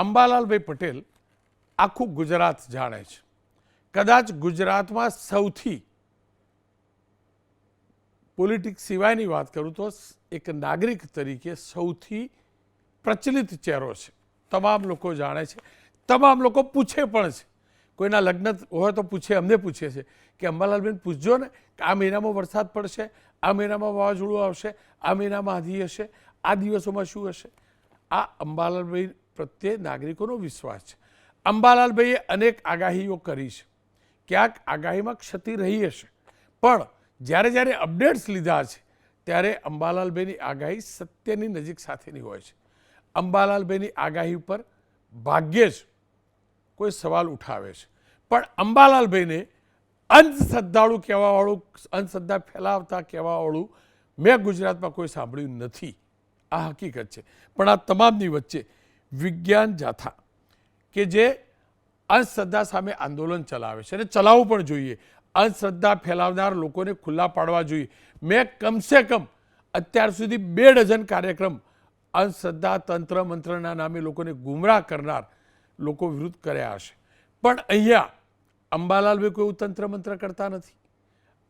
અંબાલાલભાઈ પટેલ આખું ગુજરાત જાણે છે. કદાચ ગુજરાતમાં સૌથી પોલિટિક્સ સિવાયની વાત કરું તો એક નાગરિક તરીકે સૌથી પ્રચલિત ચહેરો છે. તમામ લોકો જાણે છે, તમામ લોકો પૂછે પણ છે. કોઈના લગ્ન હોય તો પૂછે, અમને પૂછે છે કે અંબાલાલબેન પૂછજો ને કે આ મહિનામાં વરસાદ પડશે, આ મહિનામાં વાવાઝોડું આવશે, આ મહિનામાં આંધી હશે, આ દિવસોમાં શું હશે. આ અંબાલાલભાઈ પ્રત્યે નાગરિકોનો વિશ્વાસ છે. અંબાલાલભાઈએ અનેક આગાહીઓ કરી છે. ક્યાંક આગાહીમાં ક્ષતિ રહી હશે, પણ જ્યારે જ્યારે અપડેટ્સ લીધા છે ત્યારે અંબાલાલભાઈની આગાહી સત્યની નજીક સાથેની હોય છે. અંબાલાલભાઈની આગાહી ઉપર ભાગ્યે જ કોઈ સવાલ ઉઠાવે છે, પણ અંબાલાલભાઈને અંધશ્રદ્ધાળુ કહેવાવાળું, અંધશ્રદ્ધા ફેલાવતા કહેવાવાળું મેં ગુજરાતમાં કોઈ સાંભળ્યું નથી. આ હકીકત છે. પણ આ તમામની વચ્ચે વિજ્ઞાન જાથા કે જે અંધશ્રદ્ધા સામે આંદોલન ચલાવે છે અને ચલાવવું પણ જોઈએ, અંધશ્રદ્ધા ફેલાવનાર લોકોને ખુલ્લા પાડવા જોઈએ. મેં કમસે કમ અત્યાર સુધી 2 ડઝન કાર્યક્રમ અંધશ્રદ્ધા, તંત્ર મંત્રના નામે લોકોને ગુમરાહ કરનાર લોકો વિરુદ્ધ કર્યા હશે, પણ અહીંયા અંબાલાલભાઈ કોઈ તંત્ર મંત્ર કરતા નથી.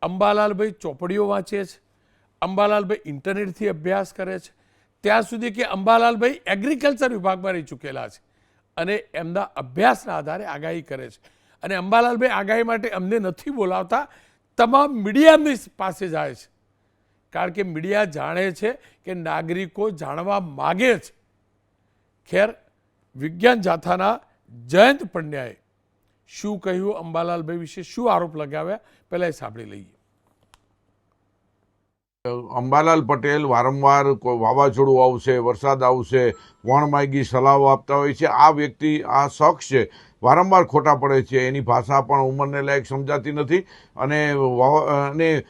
અંબાલાલભાઈ ચોપડીઓ વાંચે છે, અંબાલાલભાઈ ઇન્ટરનેટથી અભ્યાસ કરે છે. ત્યાં સુધી કે અંબાલાલભાઈ એગ્રીકલ્ચર વિભાગમાં રહી ચૂકેલા છે અને એમના અભ્યાસના આધારે આગાહી કરે છે. અને અંબાલાલભાઈ આગાહી માટે અમને નથી બોલાવતા, તમામ મીડિયાની પાસે જાય છે, કારણ કે મીડિયા જાણે છે કે નાગરિકો જાણવા માગે છે. ખેર, વિજ્ઞાન જાથાના જયંત પંડ્યાએ શું કહ્યું, અંબાલાલભાઈ વિશે શું આરોપ લગાવ્યા, પહેલા એ સાંભળી લઈએ. અંબાલાલ પટેલ વારંવાર વાવાઝોડું આવશે, વરસાદ આવશે, વણમાગી સલાહો આપતા હોય છે. આ વ્યક્તિ, આ શખ્સ છે, વારંવાર ખોટા પડે છે. એની ભાષા પણ ઉંમરને લાયક સમજાતી નથી અને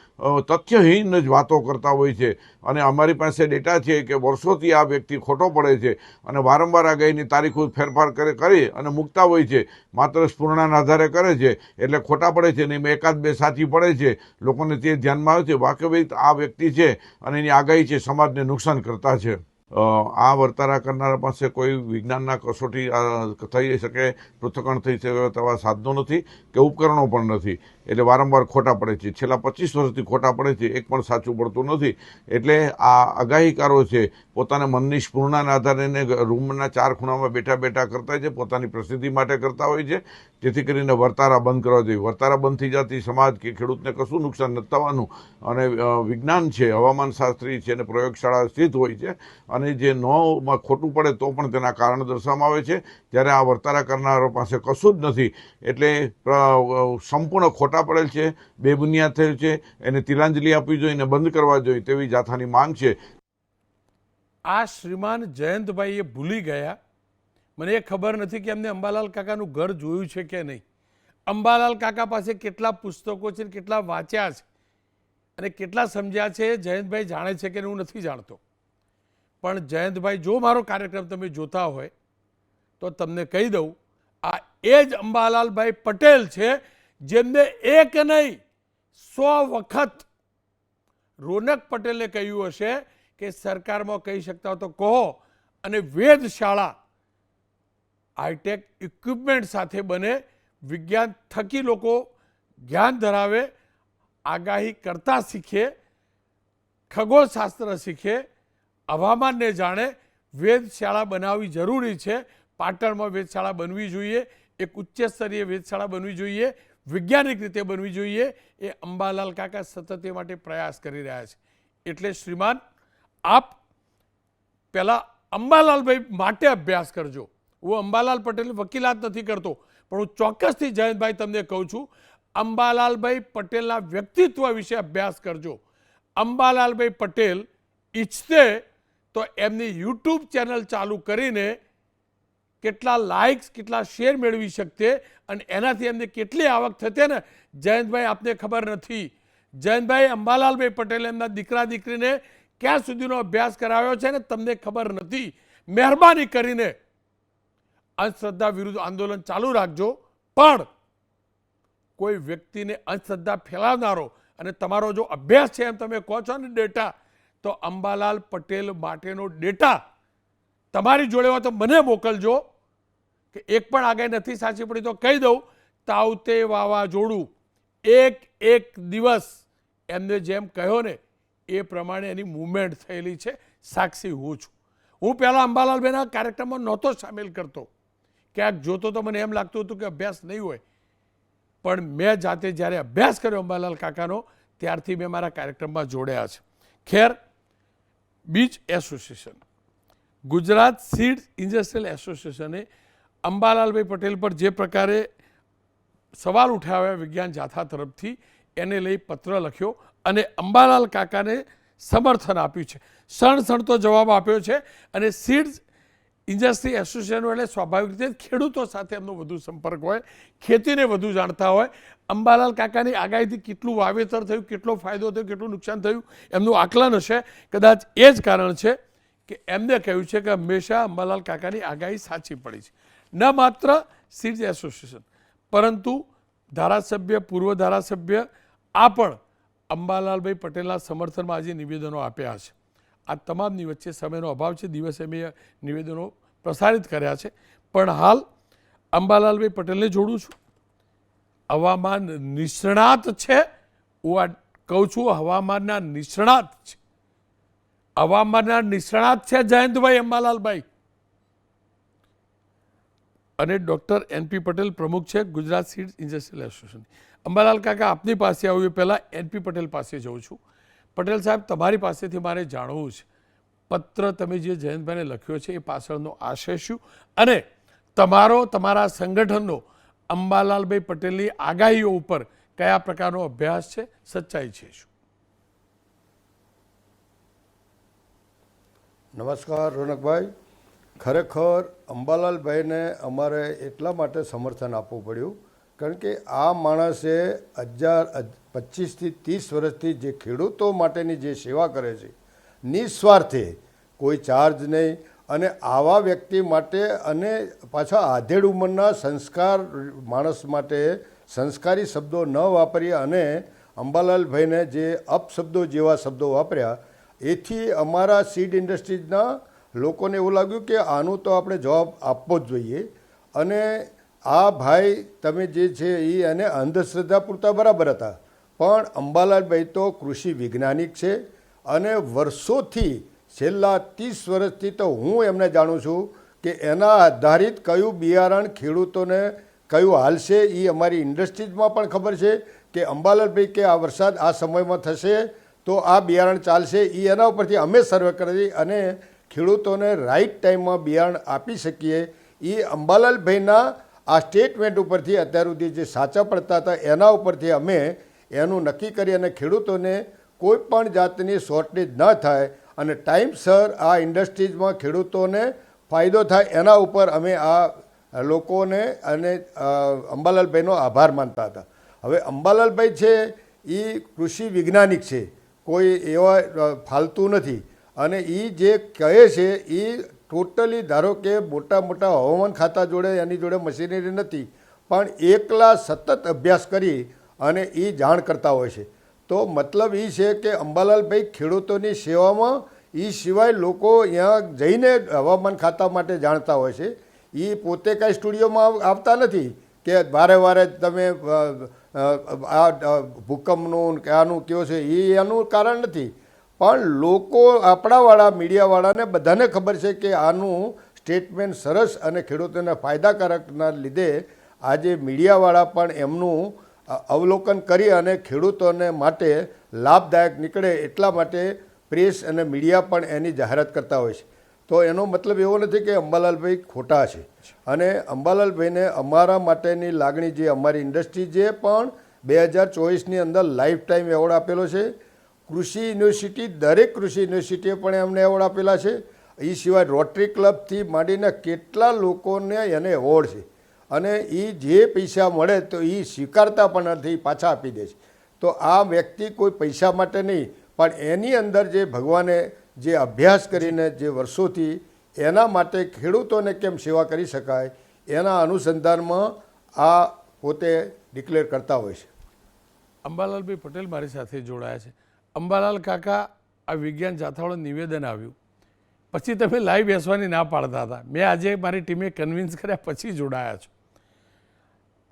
તથ્યહીન જ વાતો કરતા હોય છે. અને અમારી પાસે ડેટા છે કે વર્ષોથી આ વ્યક્તિ ખોટો પડે છે અને વારંવાર આગાહીની તારીખો ફેરફાર કરી અને મૂકતા હોય છે. માત્ર સ્ફૂર્ણાના આધારે કરે છે એટલે ખોટા પડે છે. અને એકાદ બે સાચી પડે છે, લોકોને તે ધ્યાનમાં આવે છે. વાસ્તવિક આ વ્યક્તિ છે અને એની આગાહી છે સમાજને નુકસાન કરતા છે. આ વર્તારા કરનારા પાસે કોઈ વિજ્ઞાનના કસોટી થઈ શકે, પૃથ્થકરણ થઈ શકે તેવા સાધનો નથી કે ઉપકરણો પણ નથી. એટલે વારંવાર ખોટા પડે છે. છેલ્લા 25 વર્ષથી ખોટા પડે છે, એક પણ સાચું પડતું નથી. એટલે આ આગાહીકારો છે પોતાના મનની સ્ફૂર્ણાના આધારે રૂમના 4 ખૂણામાં બેઠા બેઠા કરતા છે, પોતાની પ્રસિદ્ધિ માટે કરતા હોય છે, જેથી કરીને વર્તારા બંધ કરવા જોઈએ. વર્તારા બંધ થઈ જતી સમાજ કે ખેડૂતને કશું નુકસાન નથી થવાનું. અને વિજ્ઞાન છે, હવામાન શાસ્ત્રી છે અને પ્રયોગશાળા સ્થિત હોય છે અને જે નોમાં ખોટું પડે તો પણ તેના કારણ દર્શાવવામાં આવે છે. જ્યારે આ વર્તારા કરનારો પાસે કશું જ નથી, એટલે સંપૂર્ણ ખોટા પડેલ છે, બેબુનિયાદ થયેલ છે. એને તિલાંજલિ આપવી જોઈએ અને બંધ કરવા જોઈએ તેવી જાથાની માંગ છે. આ શ્રીમાન જયંતભાઈ એ ભૂલી ગયા, મને એ ખબર નથી કે એમને અંબાલાલ કાકાનું ઘર જોયું છે કે નહીં, અંબાલાલ કાકા પાસે કેટલા પુસ્તકો છે, કેટલા વાંચ્યા છે અને કેટલા સમજ્યા છે જયંતભાઈ જાણે છે કે હું નથી જાણતો. પણ જયંતભાઈ, જો મારો કાર્યક્રમ તમે જોતા હોય તો તમને કહી દઉં, આ એ જ અંબાલાલભાઈ પટેલ છે જેમને એક નહીં 100 વખત રોનક પટેલે કહ્યું હશે કે સરકારમાં કહી શકતા હો તો કહો અને વેધશાળા હાઈટેક ઇક્વિપમેન્ટ સાથે બને, વિજ્ઞાન થકી લોકો જ્ઞાન ધરાવે, આગાહી કરતા શીખે, ખગોળશાસ્ત્ર શીખે, હવામાનને જાણે. વેધશાળા બનાવવી જરૂરી છે. પાટણમાં વેધશાળા બનવી જોઈએ, એક ઉચ્ચ સ્તરીય વેધશાળા બનવી જોઈએ, વૈજ્ઞાનિક રીતે બનવી જોઈએ. એ અંબાલાલ કાકા સતત એ માટે પ્રયાસ કરી રહ્યા છે. એટલે શ્રીમાન, આપ પહેલાં અંબાલાલભાઈ માટે અભ્યાસ કરજો. હું અંબાલાલ પટેલ વકીલાત નથી કરતો, પણ હું ચોક્કસથી જયંતભાઈ તમને કહું છું, અંબાલાલભાઈ પટેલના વ્યક્તિત્વ વિશે અભ્યાસ કરજો. અંબાલાલભાઈ પટેલ ઈચ્છતે તો એમની યુટ્યુબ ચેનલ ચાલુ કરીને કેટલા લાઇક્સ, કેટલા શેર મેળવી શકતે અને એનાથી એમને કેટલી આવક થતે ને, જયંતભાઈ આપને ખબર નથી. જયંતભાઈ, અંબાલાલભાઈ પટેલે એમના દીકરા દીકરીને ક્યાં સુધીનો અભ્યાસ કરાવ્યો છે ને તમને ખબર નથી. મહેરબાની કરીને અંધશ્રદ્ધા વિરુદ્ધ આંદોલન ચાલુ રાખજો, પણ કોઈ વ્યક્તિને અંધશ્રદ્ધા ફેલાવનારો, અને તમારો જો અભ્યાસ છે એમ તમે કહો છો ને ડેટા, તો અંબાલાલ પટેલ માટેનો ડેટા તમારી જોડે હોય તો મને મોકલજો. કે એક પણ આગાહી નથી સાચી પડી તો કહી દઉં, તાવતે વાવાઝોડું એક દિવસ એમને જેમ કહ્યો ને એ પ્રમાણે એની મૂવમેન્ટ થયેલી છે, સાક્ષી હું છું. હું પહેલાં અંબાલાલભાઈના કાર્યક્રમમાં નહોતો સામેલ કરતો, ક્યાંક જોતો તો મને એમ લાગતું હતું કે અભ્યાસ નહીં હોય, પણ મેં જાતે જ્યારે અભ્યાસ કર્યો અંબાલાલ કાકાનો ત્યારથી મેં મારા કાર્યક્રમમાં જોડ્યા છે. ખેર, બીજ એસોસિએશન, ગુજરાત સીડ્સ ઇન્ડસ્ટ્રીયલ એસોસિએશને અંબાલાલભાઈ પટેલ પર જે પ્રકારે સવાલ ઉઠાવ્યા વિજ્ઞાન જાથા તરફથી એને લઈ પત્ર લખ્યો અને અંબાલાલ કાકાને સમર્થન આપ્યું છે, સણસણતો જવાબ આપ્યો છે. અને સીડ્સ ઇન્ડસ્ટ્રી એસોસિએશન એટલે સ્વાભાવિક રીતે ખેડૂતો સાથે એમનો વધુ સંપર્ક હોય, ખેતીને વધુ જાણતા હોય. અંબાલાલ કાકાની આગાહીથી કેટલું વાવેતર થયું, કેટલો ફાયદો થયો, કેટલું નુકસાન થયું એમનું આકલન હશે. કદાચ એ જ કારણ છે કે એમને કહ્યું છે કે હંમેશા અંબાલાલ કાકાની આગાહી સાચી પડી છે. ન માત્ર સીડ્સ એસોસિએશન પરંતુ ધારાસભ્ય, પૂર્વ ધારાસભ્ય આ પણ અંબાલાલભાઈ પટેલના સમર્થનમાં આજે નિવેદનો આપ્યા છે. આ તમામની વચ્ચે સમયનો અભાવ છે, દિવસે મેં નિવેદનો પ્રસારિત કર્યા છે, પણ હાલ અંબાલાલભાઈ પટેલને જોડું છું. હવામાન નિષ્ણાત છે, હું આ કહું છું હવામાનના નિષ્ણાત છે, હવામાનના નિષ્ણાત છે જયંતભાઈ અંબાલાલભાઈ. અને ડૉક્ટર NP પટેલ પ્રમુખ છે Gujarat seeds industrial association. Ambalal કાકા આપની પાસે આવ્યું એ પહેલાં NP પટેલ પાસે જઉં છું. પટેલ સાહેબ, તમારી પાસેથી મારે જાણવું છે, પત્ર તમે જે જયંતભાઈને લખ્યો છે એ પાછળનો આશય શું, અને તમારા સંગઠનનો અંબાલાલભાઈ પટેલની આગાહીઓ ઉપર કયા પ્રકારનો અભ્યાસ છે, સચ્ચાઈ છે શું? નમસ્કાર રોનકભાઈ. ખરેખર અંબાલાલભાઈને અમારે એટલા માટે સમર્થન આપવું પડ્યું કારણ કે આ માણસે 25 થી 30 વર્ષથી જે ખેડૂતો માટેની જે સેવા કરે છે નિસ્વાર્થે, કોઈ ચાર્જ નહીં, અને આવા વ્યક્તિ માટે અને પાછા આધેડ ઉંમરના સંસ્કાર માણસ માટે સંસ્કારી શબ્દો ન વાપરી અને અંબાલાલભાઈને જે અપશબ્દો જેવા શબ્દો વાપર્યા એથી અમારા સીડ ઇન્ડસ્ટ્રીઝના લોકોને એવું લાગ્યું કે આનું તો આપણે જવાબ આપવો જ જોઈએ. અને આ ભાઈ તમે જે છે એ એને અંધશ્રદ્ધા પૂરતા બરાબર હતા, પણ અંબાલાલભાઈ તો કૃષિ વૈજ્ઞાનિક છે અને વર્ષોથી છેલ્લા 30 વર્ષથી તો હું એમને જાણું છું કે એના આધારિત કયું બિયારણ ખેડૂતોને કયું હાલશે એ અમારી ઇન્ડસ્ટ્રીઝમાં પણ ખબર છે કે અંબાલાલભાઈ કે આ વરસાદ આ સમયમાં થશે તો આ બિયારણ ચાલશે, એ એના ઉપરથી અમે સર્વે કરી અને ખેડૂતોને રાઈટ ટાઈમમાં બિયારણ આપી શકીએ. એ અંબાલાલભાઈના આ સ્ટેટમેન્ટ ઉપરથી અત્યાર સુધી જે સાચા પડતા હતા એના ઉપરથી અમે એનું નક્કી કરી અને ખેડૂતોને કોઈ પણ જાતની શોર્ટેજ ન થાય અને ટાઈમસર આ ઇન્ડસ્ટ્રીઝમાં ખેડૂતોને ફાયદો થાય એના ઉપર અમે આ લોકોને અને અંબાલાલભાઈનો આભાર માનતા હતા. હવે અંબાલાલભાઈ છે એ કૃષિ વૈજ્ઞાનિક છે, કોઈ એવા ફાલતુ નથી. અને એ જે કહે છે એ ટોટલી, ધારો કે મોટા મોટા હવામાન ખાતા જોડે એની જોડે મશીનરી નથી, પણ એકલા સતત અભ્યાસ કરી અને એ જાણ કરતા હોય છે. તો મતલબ એ છે કે અંબાલાલભાઈ ખેડૂતોની સેવામાં એ સિવાય લોકો અહીંયા જઈને હવામાન ખાતા માટે જાણતા હોય છે. એ પોતે કાંઈ સ્ટુડિયોમાં આવતા નથી કે વારે વારે તમે આ ભૂકંપનું કે આનું કયો છે, એ એનું કારણ નથી. પણ લોકો આપણાવાળા મીડિયાવાળાને બધાને ખબર છે કે આનું સ્ટેટમેન્ટ સરસ અને ખેડૂતોને ફાયદાકારકના લીધે આજે મીડિયાવાળા પણ એમનું અવલોકન કરી અને ખેડૂતોને માટે લાભદાયક નીકળે એટલા માટે પ્રેસ અને મીડિયા પણ એની જાહેરાત કરતા હોય છે. તો એનો મતલબ એવો નથી કે અંબાલાલભાઈ ખોટા છે. અને અંબાલાલભાઈને અમારા માટેની લાગણી, જે અમારી ઇન્ડસ્ટ્રી જે પણ 2024ની અંદર લાઈફ ટાઈમ એવોર્ડ આપેલો છે, કૃષિ યુનિવર્સિટી, દરેક કૃષિ યુનિવર્સિટીએ પણ એમને એવોર્ડ આપેલા છે. એ સિવાય રોટરી ક્લબથી માંડીને કેટલા લોકોને એને એવોર્ડ છે. અને એ જે પૈસા મળે તો એ સ્વીકારતા પણ નથી, પાછા આપી દે છે. તો આ વ્યક્તિ કોઈ પૈસા માટે નહીં, પણ એની અંદર જે ભગવાને જે અભ્યાસ કરીને જે વર્ષોથી એના માટે ખેડૂતોને કેમ સેવા કરી શકાય એના અનુસંધાનમાં આ પોતે ડિક્લેર કરતા હોય છે. અંબાલાલભાઈ પટેલ મારી સાથે જોડાયા છે. અંબાલાલ કાકા, આ વિજ્ઞાન જાથાવાળું નિવેદન આવ્યું પછી તમે લાઈવ બેસવાની ના પાડતા હતા. મેં આજે મારી ટીમે કન્વિન્સ કર્યા પછી જોડાયા છો.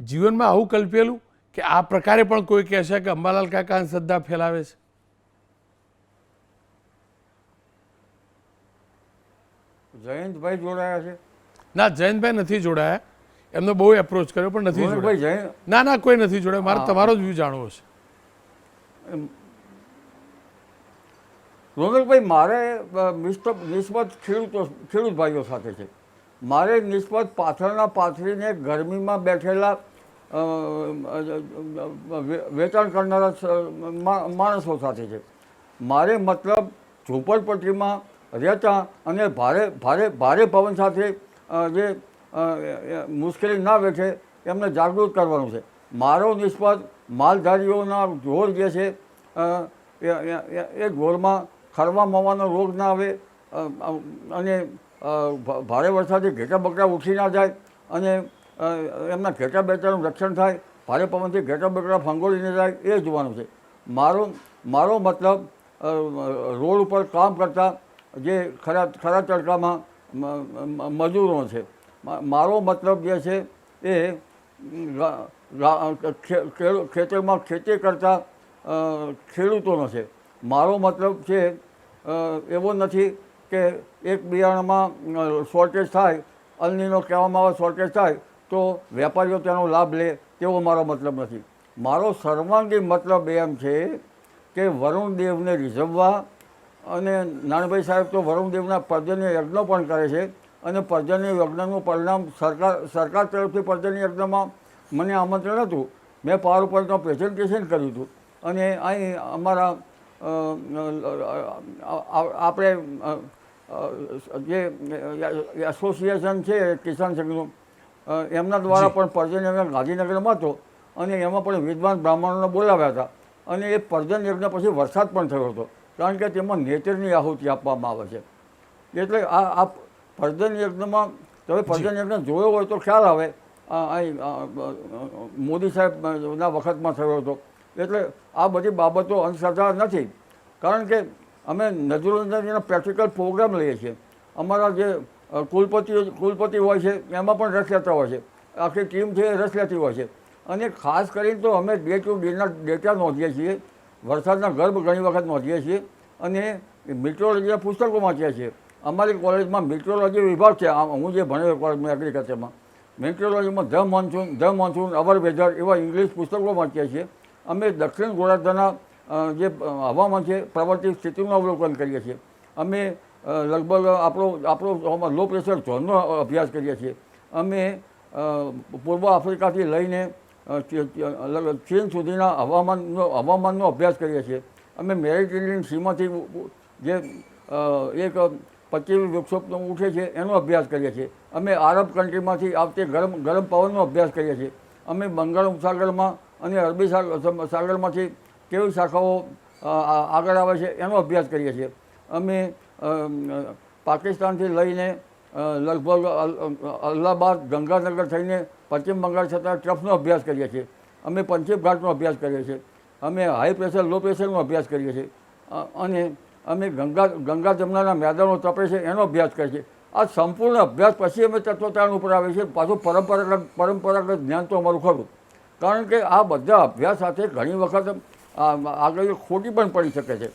જીવનમાં આવું કલ્પેલું કે આ પ્રકારે પણ કોઈ કહેશે કે અંબાલાલ કાકા અંધશ્રદ્ધા ફેલાવે છે? જયંતભાઈ જોડાયા છે? ના, જયંતભાઈ નથી જોડાયા. એમનો બહુ એપ્રોચ કર્યો પણ નથી જોડાયા. ના ના, કોઈ નથી જોડાયા. મારે તમારો જ વ્યૂ જાણવો છે. રોનકભાઈ, મારે નિસ્બત ખેડૂત ભાઈઓ સાથે છે. મારે નિસ્બત પાથરના પાથરીને ગરમીમાં બેઠેલા વેચાણ કરનારા માણસો સાથે છે. મારે મતલબ ઝૂંપડપટ્ટીમાં રહેતા અને ભારે પવન સાથે જે મુશ્કેલી ના વેઠે એમને જાગૃત કરવાનું છે. મારો નિસ્બત માલધારીઓના ઢોર જે છે એ ઢોરમાં ખરવા મવાનો રોગ ના આવે અને ભારે વરસાદથી ઘેટા બકરા ઉઠી ના જાય અને એમના ઘેટા બેટાનું રક્ષણ થાય, ભારે પવનથી ઘેટા બકરા ફંગોળી ન જાય, એ જોવાનું છે. મારો મતલબ રોડ ઉપર કામ કરતા જે ખરા તડકામાં મજૂરો છે. મારો મતલબ જે છે એ ખેતરમાં ખેતી કરતા ખેડૂતોનો છે. મારો મતલબ છે એવો નથી કે એક બિયારણમાં શોર્ટેજ થાય, અલનીનો કહેવામાં આવે શોર્ટેજ થાય તો વેપારીઓ તેનો લાભ લે, તેવો મારો મતલબ નથી. મારો સર્વાંગી મતલબ એમ છે કે વરુણદેવને રીઝવવા, અને નાનભાઈ સાહેબ તો વરુણદેવના પર્જન્ય યજ્ઞ પણ કરે છે અને પર્જન્ય યજ્ઞનું પરિણામ સરકાર તરફથી પર્જન્ય યજ્ઞમાં મને આમંત્રણ હતું. મેં પાવર પોઈન્ટનું પ્રેઝન્ટેશન કર્યું હતું અને અહીં અમારા આપણે જે એસોસિએશન છે કિસાન સંઘનું, એમના દ્વારા પણ પર્જન યજ્ઞ ગાંધીનગરમાં હતો અને એમાં પણ વિદ્વાન બ્રાહ્મણોને બોલાવ્યા હતા અને એ પર્જન યજ્ઞ પછી વરસાદ પણ થયો હતો, કારણ કે તેમાં નેચરની આહુતિ આપવામાં આવે છે. એટલે આ પર્જન યજ્ઞમાં તમે પર્જન યજ્ઞ જોયો હોય તો ખ્યાલ આવે. અહીં મોદી સાહેબના વખતમાં થયો હતો. એટલે આ બધી બાબતો અંધશ્રદ્ધા નથી, કારણ કે અમે નજરોના પ્રેક્ટિકલ પ્રોગ્રામ લઈએ છીએ. અમારા જે કુલપતિ હોય છે એમાં પણ રસ લેતા હોય છે, આખી ટીમ છે એ રસ લેતી હોય છે. અને ખાસ કરીને તો અમે ડે ટુ ડેના ડેટા નોંધીએ છીએ, વરસાદના ગર્ભ ઘણી વખત નોંધીએ છીએ અને મિટ્રોલોજીના પુસ્તકો વાંચીએ છીએ. અમારી કોલેજમાં મિટ્રોલોજી વિભાગ છે. હું જે ભણ્યો કોલેજમાં એગ્રીકલ્ચરમાં, મિટ્રોલોજીમાં ધ મોન્સૂન, અવર વેધર એવા ઇંગ્લિશ પુસ્તકો વાંચીએ છીએ. અમે દક્ષિણ ગોળાર્ધના જે હવામાન છે પ્રવર્તિત સ્થિતિનું અવલોકન કરીએ છીએ. અમે લગભગ આપણો લો પ્રેશર ઝોનનો અભ્યાસ કરીએ છીએ. અમે પૂર્વ આફ્રિકાથી લઈને ચીન સુધીના હવામાનનો અભ્યાસ કરીએ છીએ. અમે મેરિટેરિયન સીમાંથી જે એક પશ્ચિમી વિક્ષોભ ઉઠે છે એનો અભ્યાસ કરીએ છીએ. અમે આરબ કન્ટ્રીમાંથી આવતી ગરમ પવનનો અભ્યાસ કરીએ છીએ. અમે બંગાળ ઉપસાગરમાં અને અરબી સાગરમાંથી કેવી શાખાઓ આગળ આવે છે એનો અભ્યાસ કરીએ છીએ. અમે પાકિસ્તાનથી લઈને લગભગ અલ્હાબાદ, ગંગાનગર થઈને પશ્ચિમ બંગાળ છતાં ટ્રફનો અભ્યાસ કરીએ છીએ. અમે પશ્ચિમ ઘાટનો અભ્યાસ કરીએ છીએ. અમે હાઈ પ્રેશર, લો પ્રેશરનો અભ્યાસ કરીએ છીએ અને અમે ગંગા જમનાના મેદાનો તપે છે એનો અભ્યાસ કરીએ છીએ. આ સંપૂર્ણ અભ્યાસ પછી અમે તત્વજ્ઞાન ઉપર આવે છે. પાછું પરંપરાગત જ્ઞાન તો અમારું ખરું, કારણ કે આ બધા અભ્યાસ સાથે ઘણી વખત આગળ ખોટી પણ પડી શકે છે.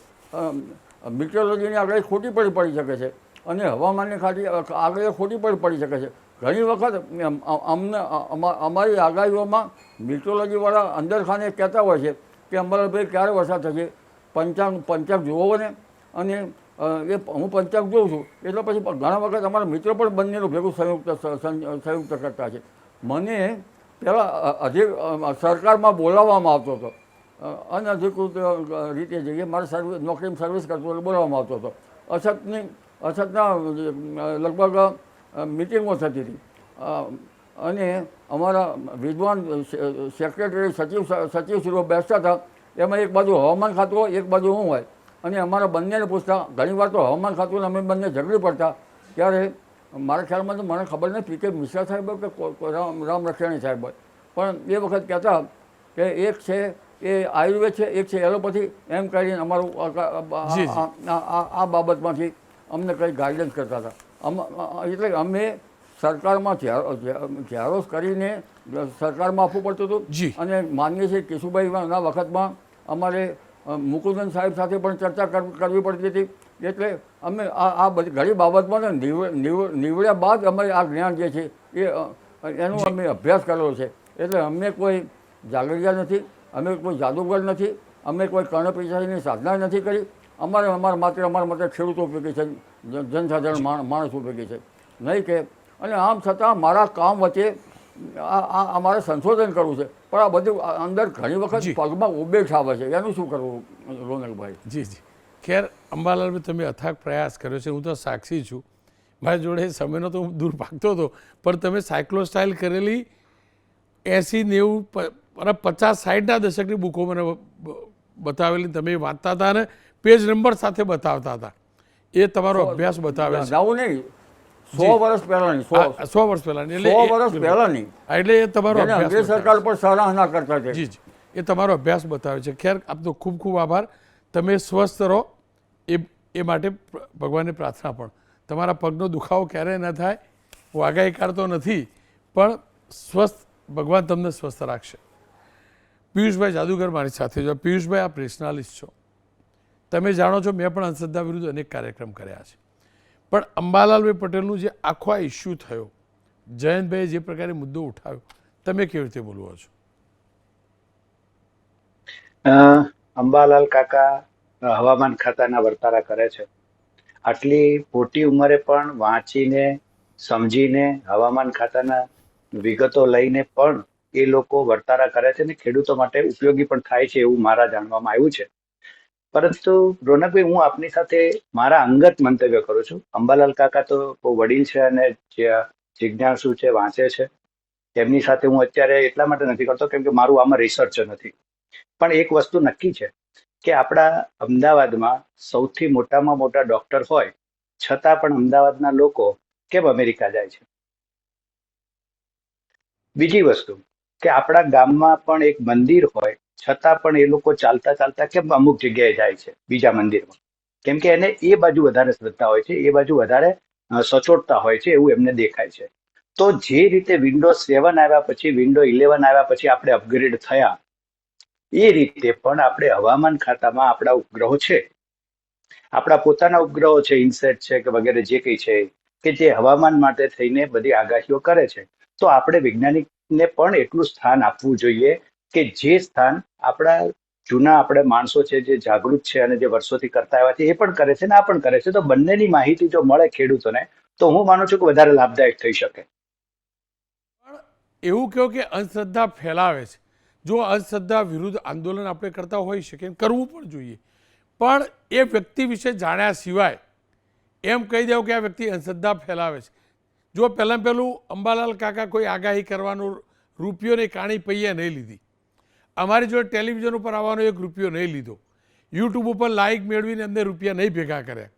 મિટ્રોલોજીની આગળ ખોટી પણ પડી શકે છે અને હવામાનની આગળ ખોટી પણ પડી શકે છે. ઘણી વખત અમારી આગાહીઓમાં મિટ્રોલોજીવાળા અંદરખાને કહેતા હોય છે કે અંબાલાલભાઈ ક્યારે વરસાદ થશે, પંચાંગ જુઓ ને. અને એ હું પંચાંગ જોઉં છું એટલે પછી ઘણા વખત અમારા મિત્રો પણ બંનેનું ભેગું સંયુક્ત કરતા છે. મને પહેલાં સરકારમાં બોલાવવામાં આવતો હતો, અનધિકૃત રીતે જઈએ, મારે નોકરીમાં સર્વિસ કરતો એટલે બોલાવવામાં આવતો હતો. અછતના લગભગ મિટિંગો થતી હતી અને અમારા વિદ્વાન સેક્રેટરી સચિવશ્રીઓ બેસતા હતા. એમાં એક બાજુ હવામાન ખાતું હોય, એક બાજુ હું હોય અને અમારા બંનેને પૂછતા. ઘણીવાર તો હવામાન ખાતું અમે બંને ઝઘડી પડતા. ત્યારે મારા ખ્યાલમાં તો મને ખબર નહીં પી કે મિશ્રા સાહેબ કે રામ રખિયાણી સાહેબ હોય, પણ એ વખત કહેતા કે એક છે એ આયુર્વેદ છે, એક છે એલોપેથી, એમ કરીને અમારું આ બાબતમાંથી અમને કંઈ ગાઈડન્સ કરતા હતા. એટલે અમે સરકારમાં ઝેરોસ કરીને સરકારમાં આપવું પડતું જી. હતું. અને માનીએ છીએ કેશુભાઈના વખતમાં અમારે મુકુંદન સાહેબ સાથે પણ ચર્ચા કરવી પડતી હતી. એટલે અમે આ બધી ઘણી બાબતમાં નીવડ્યા બાદ અમે આ જ્ઞાન જે છે એનો અમે અભ્યાસ કરેલો છે. એટલે અમને કોઈ જાગરિયા નથી, અમે કોઈ જાદુગર નથી, અમે કોઈ કર્ણપિશાચીની સાધના નથી કરી. અમારા માટે ખેડૂતો ઉપયોગી છે, જનસાધારણ માણસ ઉપયોગી છે, નહીં કે. અને આમ છતાં મારા કામ વચ્ચે અમારે સંશોધન કરવું છે, પણ આ બધું અંદર ઘણી વખત પગમાં ઉબેઠ આવે છે. એનું શું કરવું રોનકભાઈ? જી જી. ખેર અંબાલાલભાઈ, તમે અથાગ પ્રયાસ કર્યો છે, હું તો સાક્ષી છું. મારી જોડે સમયનો તો હું દૂર ભાગતો હતો, પણ તમે સાયક્લો સ્ટાઇલ કરેલી 80, 90 અને 50, 60ના દશકની બુકો મને બતાવેલી, તમે વાંચતા હતા અને પેજ નંબર સાથે બતાવતા હતા. એ તમારો અભ્યાસ બતાવે છે. જાવું નહીં, 100 વર્ષ પહેલાની, 100 વર્ષ પહેલાની, 100 વર્ષ પહેલાની, એટલે એ તમારો અંગ્રેજ અભ્યાસ સરકાર પર સરાહના કરતા છે. જી જી, એ તમારો અભ્યાસ બતાવે છે. ખેર, આપનો ખૂબ ખૂબ આભાર. તમે સ્વસ્થ રહો એ માટે ભગવાનને પ્રાર્થના. પણ તમારા પગનો દુખાવો ક્યારેય ન થાય, હું આગાહીકાર તો નથી, પણ ભગવાન તમને સ્વસ્થ રાખશે. પિયુષભાઈ જાદુગર મારી સાથે જો. પિયુષભાઈ, આપ રેશનાલિસ્ટ છો, તમે જાણો છો મેં પણ અંધશ્રદ્ધા વિરુદ્ધ અનેક કાર્યક્રમ કર્યા છે. પણ અંબાલાલભાઈ પટેલનું જે આખો આ ઇસ્યુ થયો, જયંતભાઈએ જે પ્રકારે મુદ્દો ઉઠાવ્યો, તમે કેવી રીતે બોલવો છો? અંબાલાલ કાકા હવામાન ખાતાના વર્તારા કરે છે. આટલી મોટી ઉંમરે પણ વાંચીને સમજીને હવામાન ખાતાના વિગતો લઈને પણ એ લોકો વર્તારા કરે છે ને ખેડૂતો માટે ઉપયોગી પણ થાય છે એવું મારા જાણવામાં આવ્યું છે. પરંતુ રોનકભાઈ, હું આપની સાથે મારા અંગત મંતવ્ય કરું છું. અંબાલાલ કાકા તો બહુ વડીલ છે અને જિજ્ઞાસુ છે, વાંચે છે. એમની સાથે હું અત્યારે એટલા માટે નથી કરતો કેમ કે મારું આમાં રિસર્ચ નથી. પણ એક વસ્તુ નક્કી છે કે આપણા અમદાવાદમાં સૌથી મોટામાં મોટા ડોક્ટર હોય છતાં પણ અમદાવાદના લોકો કેમ અમેરિકા જાય છે? બીજી વસ્તુ કે આપણા ગામમાં પણ એક મંદિર હોય છતાં પણ એ લોકો ચાલતા ચાલતા કેમ અમુક જગ્યાએ જાય છે બીજા મંદિરમાં? કેમ કે એને એ બાજુ વધારે શ્રદ્ધા હોય છે, એ બાજુ વધારે સચોટતા હોય છે એવું એમને દેખાય છે. તો જે રીતે વિન્ડોઝ 7 આવ્યા પછી, વિન્ડોઝ 11 આવ્યા પછી આપણે અપગ્રેડ થયા, એ રીતે પણ આપણે હવામાન ખાતામાં આપણા ઉપગ્રહો છે, આપણા પોતાના ઉપગ્રહો છે, ઇનસેટ છે કે વગેરે જે કંઈ છે, કે જે હવામાન માટે થઈને બધી આગાહીઓ કરે છે. તો આપણે વૈજ્ઞાનિકને પણ એટલું સ્થાન આપવું જોઈએ કે જે સ્થાન આપણા જૂના આપણે માણસો છે જે જાગૃત છે અને જે વર્ષોથી કરતા આવ્યા છે એ પણ કરે છે ને આ પણ કરે છે. તો બંનેની માહિતી જો મળે ખેડૂતોને તો હું માનું છું કે વધારે લાભદાયક થઈ શકે. પણ એવું કહો કે અંધશ્રદ્ધા ફેલાવે છે. જો અંધશ્રદ્ધા વિરુદ્ધ આંદોલન આપણે કરતા હોઈ શકીએ, કરવું પણ જોઈએ, પણ એ વ્યક્તિ વિશે જાણ્યા સિવાય એમ કહી દેવું કે આ વ્યક્તિ અંધશ્રદ્ધા ફેલાવે છે. જો પહેલું અંબાલાલ કાકા કોઈ આગાહી કરવાનો રૂપિયો ને કાણી પૈયા નહીં લીધી, અમારી જોડે ટેલિવિઝન ઉપર આવવાનો 1 રૂપિયો નહીં લીધો, યુટ્યુબ ઉપર લાઇક મેળવીને અમને રૂપિયા નહીં ભેગા કર્યા,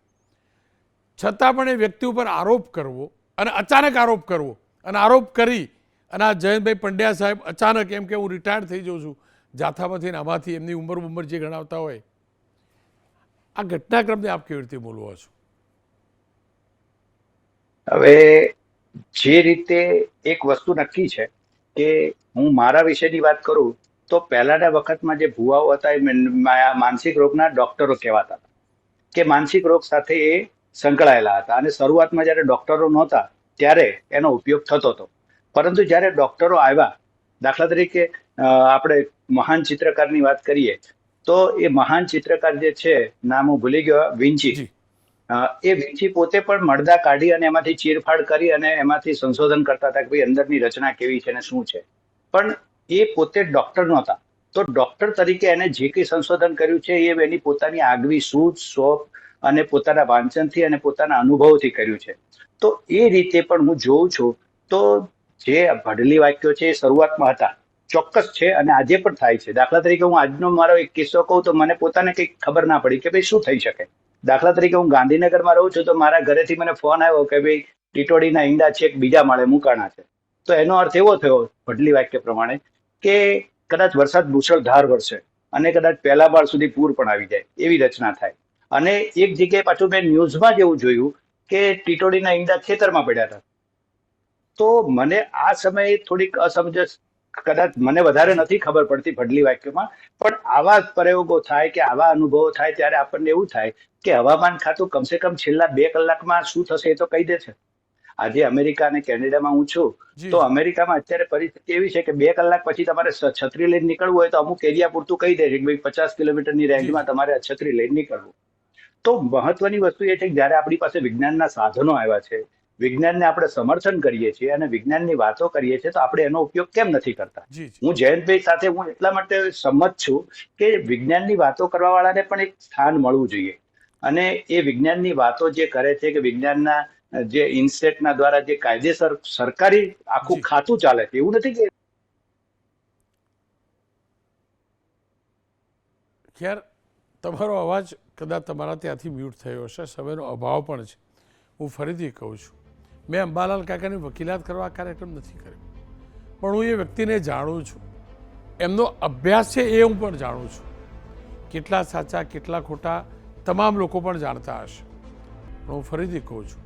છતાં પણ એ વ્યક્તિ ઉપર આરોપ કરવો અને અચાનક આરોપ કરવો અને આરોપ કરી અને આ જયંતભાઈ પંડ્યા સાહેબ અચાનક એમ કે હું રિટાયર્ડ થઈ જાઉં છું જાથામાંથી ને આમાંથી, એમની ઉંમર જે ગણાવતા હોય, આ ઘટનાક્રમને આપ કેવી રીતે બોલવો છો? હવે જે રીતે એક વસ્તુ નક્કી છે કે હું મારા વિશેની વાત કરું તો પહેલાના વખતમાં જે ભુવાઓ હતા એ માનસિક રોગના ડોક્ટરો કહેવાતા હતા કે માનસિક રોગ સાથે એ સંકળાયેલા હતા. અને શરૂઆતમાં જ્યારે ડોક્ટરો નહોતા ત્યારે એનો ઉપયોગ થતો હતો. પરંતુ જ્યારે ડોક્ટરો આવ્યા, દાખલા તરીકે આપણે મહાન ચિત્રકારની વાત કરીએ તો એ મહાન ચિત્રકાર જે છે, નામ હું ભૂલી ગયો, વિન્ચી, એ વિન્ચી પોતે પણ મળદા કાઢી અને એમાંથી ચીરફાડ કરી અને એમાંથી સંશોધન કરતા હતા કે ભાઈ અંદરની રચના કેવી છે ને શું છે. પણ એ પોતે ડોક્ટર નહોતા. તો ડોક્ટર તરીકે એને જે કંઈ સંશોધન કર્યું છે એ એની પોતાની આગવી સૂઝ, શોખ અને પોતાના વાંચનથી અને પોતાના અનુભવથી કર્યું છે. તો એ રીતે પણ હું જોઉં છું તો જે ભડલી વાક્યો છે એ શરૂઆતમાં હતા, ચોક્કસ છે અને આજે પણ થાય છે. દાખલા તરીકે હું આજનો મારો એક કિસ્સો કહું તો મને પોતાને કંઈક ખબર ના પડી કે ભાઈ શું થઈ શકે. દાખલા તરીકે હું ગાંધીનગરમાં રહું છું તો મારા ઘરેથી મને ફોન આવ્યો કે ભાઈ ટીટોડીના ઈંડા છેક બીજા માળે મુકાણા છે. તો એનો અર્થ એવો થયો ભડલી વાક્ય પ્રમાણે કે કદાચ વરસાદ મુશળધાર વરસે અને કદાચ પહેલા માળ સુધી પૂર પણ આવી જાય એવી રચના થાય. અને એક જગ્યાએ પાછું મેં ન્યૂઝમાં જેવું જોયું કે ટીટોડીના ઈંડા ખેતરમાં પડ્યા હતા. તો મને આ સમયે થોડીક અસમંજસ, કદાચ મને વધારે નથી ખબર પડતી ભડલી વાક્યમાં, પણ આવા પ્રયોગો થાય કે આવા અનુભવો થાય ત્યારે આપણને એવું થાય કે હવામાન ખાતું કમસે કમ છેલ્લા 2 કલાકમાં શું થશે એ તો કહી દે છે. આજે અમેરિકા અને કેનેડામાં હું છું, જી. તો અમેરિકામાં અત્યારે પરિસ્થિતિ એવી છે કે 2 કલાક પછી તમારે છત્રી લઈને નીકળવું હોય તો અમુક એરિયા પૂરતું કહી દે છે કે ભાઈ 50 કિલોમીટરની રેન્જમાં તમારે આ છત્રી લઈને નીકળવું. તો મહત્વની વસ્તુ એ છે કે જ્યારે આપણી પાસે વિજ્ઞાનના સાધનો આવ્યા છે, વિજ્ઞાનને આપણે સમર્થન કરીએ છીએ અને વિજ્ઞાનની વાતો કરીએ છીએ, તો આપણે એનો ઉપયોગ કેમ નથી કરતા? જી જી હું જયંતભાઈ સાથે હું એટલા માટે સંમત છું કે વિજ્ઞાનની વાતો કરવા વાળાને પણ એક સ્થાન મળવું જોઈએ. અને એ વિજ્ઞાનની વાતો જે કરે છે કે વિજ્ઞાનના જે ઇન્સ્ટેટના દ્વારા જે કાયદેસર સરકારી આખું જી. ખાતું ચાલે છે, એવું નથી કે ખેર તમારો અવાજ કદાચ તમારા ત્યાંથી મ્યુટ થયો હશે, સમયનો અભાવ પણ છે. હું ફરીથી કહું છું, મેં અંબાલાલ કાકાની વકીલાત કરવા આ કાર્યક્રમ નથી કર્યો, પણ હું એ વ્યક્તિને જાણું છું, એમનો અભ્યાસ છે એ હું પણ જાણું છું. કેટલા સાચા કેટલા ખોટા તમામ લોકો પણ જાણતા હશે, પણ હું ફરીથી કહું છું,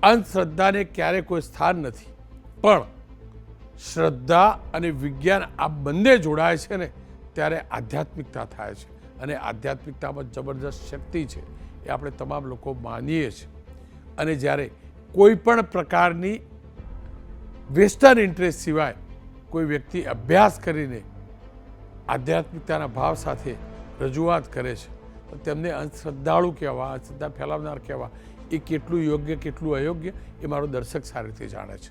અંધશ્રદ્ધાને ક્યારે કોઈ સ્થાન નથી, પણ શ્રદ્ધા અને વિજ્ઞાન આ બંને જોડાય છે ને ત્યારે આધ્યાત્મિકતા થાય છે, અને આધ્યાત્મિકતામાં જબરદસ્ત શક્તિ છે એ આપણે તમામ લોકો માનીએ છીએ. અને જ્યારે કોઈ પણ પ્રકારની વેસ્ટર્ન ઇન્ટરેસ્ટ સિવાય કોઈ વ્યક્તિ અભ્યાસ કરીને આધ્યાત્મિકતાના ભાવ સાથે રજૂઆત કરે છે, તો તેમને અંધશ્રદ્ધાળુ કહેવા, અંધશ્રદ્ધા ફેલાવનાર કહેવા એ કેટલું યોગ્ય કેટલું અયોગ્ય એ મારો દર્શક સારી રીતે જાણે છે.